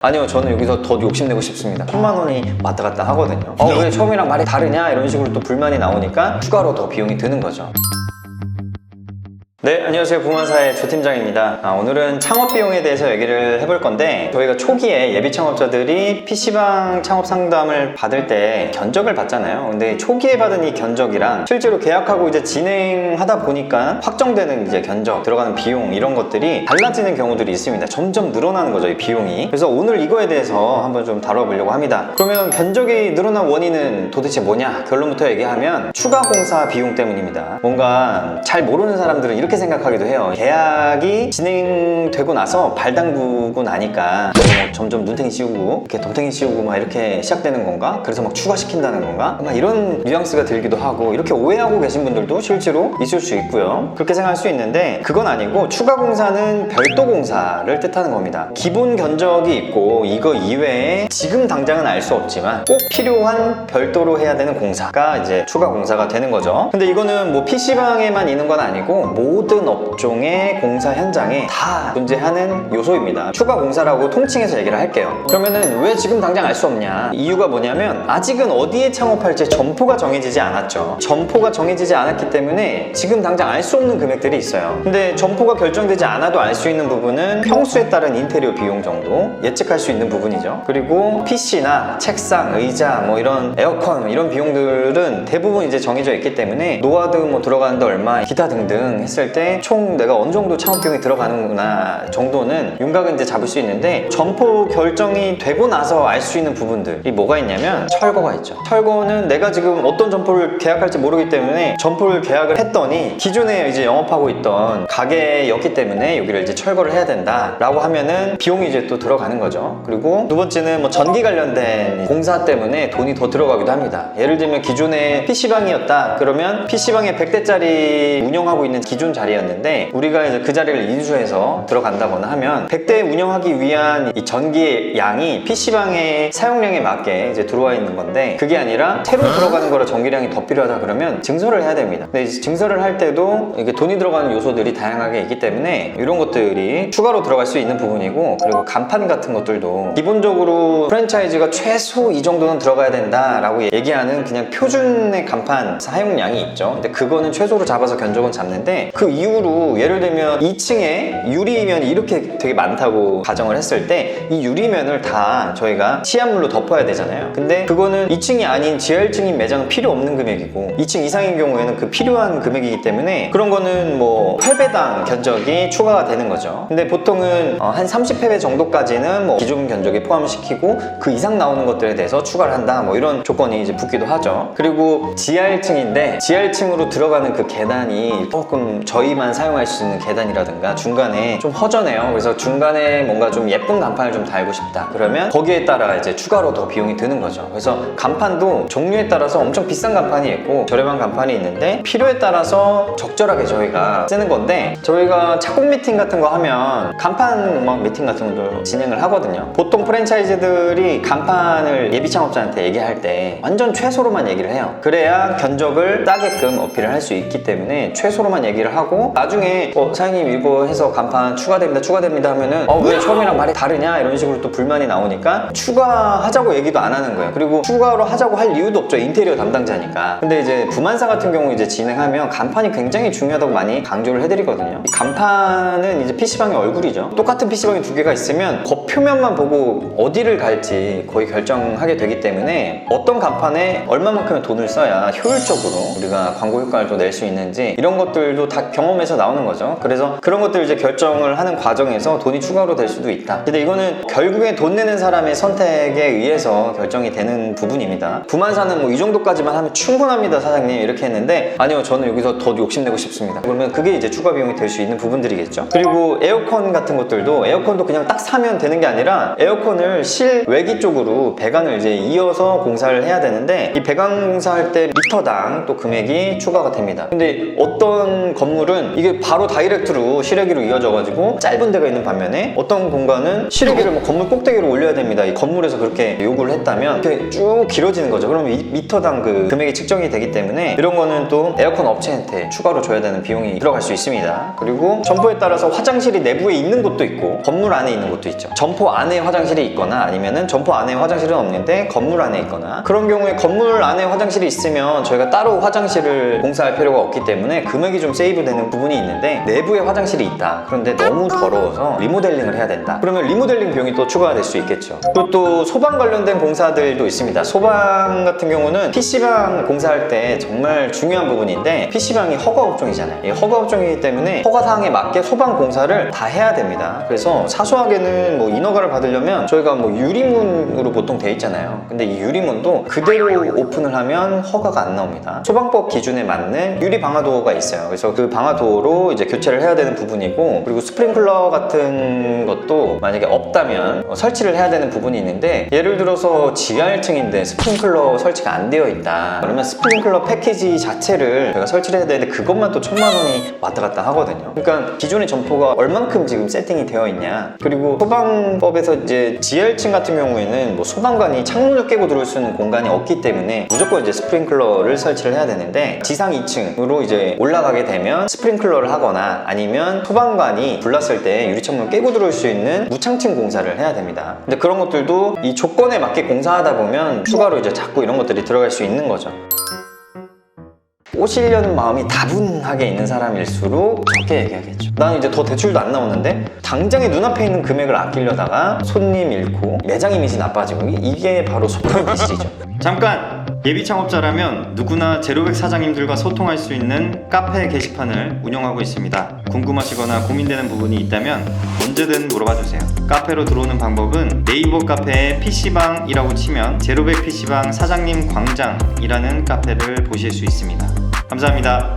아니요, 저는 여기서 더 욕심내고 싶습니다. 1000만 원이 왔다 갔다 하거든요. 왜 처음이랑 말이 다르냐 이런 식으로 또 불만이 나오니까 추가로 더 비용이 드는 거죠. 네, 안녕하세요. 부만사의 조팀장입니다. 오늘은 창업 비용에 대해서 얘기를 해볼 건데, 저희가 초기에 예비 창업자들이 PC방 창업 상담을 받을 때 견적을 받잖아요. 근데 초기에 받은 이 견적이랑 실제로 계약하고 이제 진행하다 보니까 확정되는 이제 견적, 들어가는 비용 이런 것들이 달라지는 경우들이 있습니다. 점점 늘어나는 거죠, 이 비용이. 그래서 오늘 이거에 대해서 한번 좀 다뤄보려고 합니다. 그러면 견적이 늘어난 원인은 도대체 뭐냐? 결론부터 얘기하면 추가 공사 비용 때문입니다. 뭔가 잘 모르는 사람들은 이렇게 생각하기도 해요. 계약이 진행되고 나서 발 담그고 나니까 뭐 점점 눈탱이 씌우고 이렇게 덤탱이 씌우고 막 이렇게 시작되는 건가? 그래서 막 추가시킨다는 건가? 막 이런 뉘앙스가 들기도 하고, 이렇게 오해하고 계신 분들도 실제로 있을 수 있고요. 그렇게 생각할 수 있는데, 그건 아니고 추가 공사는 별도 공사를 뜻하는 겁니다. 기본 견적이 있고 이거 이외에 지금 당장은 알 수 없지만 꼭 필요한 별도로 해야 되는 공사가 이제 추가 공사가 되는 거죠. 근데 이거는 뭐 PC방에만 있는 건 아니고 모든 업종의 공사 현장에 다 존재하는 요소입니다. 추가 공사라고 통칭해서 얘기를 할게요. 그러면은 왜 지금 당장 알 수 없냐? 이유가 뭐냐면 아직은 어디에 창업할지 점포가 정해지지 않았죠. 점포가 정해지지 않았기 때문에 지금 당장 알 수 없는 금액들이 있어요. 근데 점포가 결정되지 않아도 알 수 있는 부분은 평수에 따른 인테리어 비용 정도 예측할 수 있는 부분이죠. 그리고 PC나 책상, 의자, 뭐 이런 에어컨 이런 비용들은 대부분 이제 정해져 있기 때문에 노하드 뭐 들어가는데 얼마, 기타 등등 했을 때 총 내가 어느 정도 창업 비용이 들어가는구나 정도는 윤곽은 이제 잡을 수 있는데, 점포 결정이 되고 나서 알 수 있는 부분들이 뭐가 있냐면 철거가 있죠. 철거는 내가 지금 어떤 점포를 계약할지 모르기 때문에 점포를 계약을 했더니 기존에 이제 영업하고 있던 가게였기 때문에 여기를 이제 철거를 해야 된다 라고 하면은 비용이 이제 또 들어가는 거죠. 그리고 두 번째는 뭐 전기 관련된 공사 때문에 돈이 더 들어가기도 합니다. 예를 들면 기존에 PC방이었다 그러면 PC방에 100대짜리 운영하고 있는 기존 자리였는데 우리가 이제 그 자리를 인수해서 들어간다거나 하면 100대 운영하기 위한 이 전기의 양이 PC방의 사용량에 맞게 이제 들어와 있는 건데, 그게 아니라 새로 들어가는 거라 전기량이 더 필요하다 그러면 증설을 해야 됩니다. 근데 이제 증설을 할 때도 이게 돈이 들어가는 요소들이 다양하게 있기 때문에 이런 것들이 추가로 들어갈 수 있는 부분이고, 그리고 간판 같은 것들도 기본적으로 프랜차이즈가 최소 이 정도는 들어가야 된다라고 얘기하는 그냥 표준의 간판 사용량이 있죠. 근데 그거는 최소로 잡아서 견적은 잡는데, 그 이후로 예를 들면 2층에 유리면이 이렇게 되게 많다고 가정을 했을 때 이 유리면을 다 저희가 시한물로 덮어야 되잖아요. 근데 그거는 2층이 아닌 지하 1층인 매장은 필요 없는 금액이고 2층 이상인 경우에는 그 필요한 금액이기 때문에 그런 거는 뭐 회배당 견적이 추가가 되는 거죠. 근데 보통은 한 30회배 정도까지는 뭐 기존 견적에 포함시키고 그 이상 나오는 것들에 대해서 추가를 한다, 뭐 이런 조건이 이제 붙기도 하죠. 그리고 지하 1층인데 지하 1층으로 들어가는 그 계단이 조금 저희만 사용할 수 있는 계단이라든가 중간에 좀 허전해요. 그래서 중간에 뭔가 좀 예쁜 간판을 좀 달고 싶다 그러면 거기에 따라 이제 추가로 더 비용이 드는 거죠. 그래서 간판도 종류에 따라서 엄청 비싼 간판이 있고 저렴한 간판이 있는데 필요에 따라서 적절하게 저희가 쓰는 건데, 저희가 착공 미팅 같은 거 하면 간판 막 미팅 같은 것도 진행을 하거든요. 보통 프랜차이즈들이 간판을 예비 창업자한테 얘기할 때 완전 최소로만 얘기를 해요. 그래야 견적을 따게끔 어필을 할 수 있기 때문에 최소로만 얘기를 하고, 나중에 사장님 이거 해서 간판 추가됩니다 하면은 왜 처음이랑 말이 다르냐 이런 식으로 또 불만이 나오니까 추가하자고 얘기도 안 하는 거예요. 그리고 추가로 하자고 할 이유도 없죠. 인테리어 담당자니까. 근데 이제 부만사 같은 경우 이제 진행하면 간판이 굉장히 중요하다고 많이 강조를 해드리거든요. 간판은 이제 PC방의 얼굴이죠. 똑같은 PC방이 두 개가 있으면 겉표면만 보고 어디를 갈지 거의 결정하게 되기 때문에 어떤 간판에 얼마만큼의 돈을 써야 효율적으로 우리가 광고 효과를 또 낼 수 있는지 이런 것들도 다 경험에서 나오는 거죠. 그래서 그런 것들을 이제 결정을 하는 과정에서 돈이 추가로 될 수도 있다. 근데 이거는 결국에 돈 내는 사람의 선택에 의해서 결정이 되는 부분입니다. 부만사는 뭐 이 정도까지만 하면 충분합니다 사장님 이렇게 했는데, 아니요, 저는 여기서 더 욕심내고 싶습니다. 그러면 그게 이제 추가 비용이 될 수 있는 부분들이겠죠. 그리고 에어컨 같은 것들도 에어컨도 그냥 딱 사면 되는 게 아니라 에어컨을 실외기 쪽으로 배관을 이제 이어서 공사를 해야 되는데, 이 배관 공사할 때 리터당 또 금액이 추가가 됩니다. 근데 어떤 건물 건물은 이게 바로 다이렉트로 실외기로 이어져가지고 짧은 데가 있는 반면에 어떤 공간은 실외기를 뭐 건물 꼭대기로 올려야 됩니다. 이 건물에서 그렇게 요구를 했다면 이렇게 쭉 길어지는 거죠. 그러면 미터당 그 금액이 측정이 되기 때문에 이런 거는 또 에어컨 업체한테 추가로 줘야 되는 비용이 들어갈 수 있습니다. 그리고 점포에 따라서 화장실이 내부에 있는 곳도 있고 건물 안에 있는 곳도 있죠. 점포 안에 화장실이 있거나 아니면은 점포 안에 화장실은 없는데 건물 안에 있거나 그런 경우에 건물 안에 화장실이 있으면 저희가 따로 화장실을 공사할 필요가 없기 때문에 금액이 좀 세이브 되는 부분이 있는데 내부에 화장실이 있다. 그런데 너무 더러워서 리모델링을 해야 된다. 그러면 리모델링 비용이 또 추가가 될 수 있겠죠. 그리고 또 소방 관련된 공사들도 있습니다. 소방 같은 경우는 PC방 공사할 때 정말 중요한 부분인데 PC방이 허가업종이잖아요. 이 허가업종이기 때문에 허가사항에 맞게 소방 공사를 다 해야 됩니다. 그래서 사소하게는 뭐 인허가를 받으려면 저희가 뭐 유리문으로 보통 돼 있잖아요. 근데 이 유리문도 그대로 오픈을 하면 허가가 안 나옵니다. 소방법 기준에 맞는 유리 방화도어가 있어요. 그래서 그 방화도어로 이제 교체를 해야 되는 부분이고, 그리고 스프링클러 같은 것도 만약에 없다면 설치를 해야 되는 부분이 있는데, 예를 들어서 지하 1층인데 스프링클러 설치가 안 되어 있다 그러면 스프링클러 패키지 자체를 제가 설치를 해야 되는데 그것만 또 1000만 원이 왔다 갔다 하거든요. 그러니까 기존의 점포가 얼만큼 지금 세팅이 되어 있냐. 그리고 소방법에서 이제 지하 1층 같은 경우에는 뭐 소방관이 창문을 깨고 들어올 수 있는 공간이 없기 때문에 무조건 이제 스프링클러를 설치를 해야 되는데, 지상 2층으로 이제 올라가게 되면 스프링클러를 하거나 아니면 소방관이 불났을 때 유리창문을 깨고 들어올 수 있는 무창층 공사를 해야 됩니다. 근데 그런 것들도 이 조건에 맞게 공사하다 보면 추가로 이제 자꾸 이런 것들이 들어갈 수 있는 거죠. 꼬시려는 마음이 다분하게 있는 사람일수록 적게 얘기하겠죠. 나는 이제 더 대출도 안 나오는데 당장에 눈앞에 있는 금액을 아끼려다가 손님 잃고 매장 이미지 나빠지고, 이게 바로 소품 기술이죠. 잠깐! 예비 창업자라면 누구나 제로백 사장님들과 소통할 수 있는 카페 게시판을 운영하고 있습니다. 궁금하시거나 고민되는 부분이 있다면 언제든 물어봐 주세요. 카페로 들어오는 방법은 네이버 카페에 PC방이라고 치면 제로백 PC방 사장님 광장이라는 카페를 보실 수 있습니다. 감사합니다.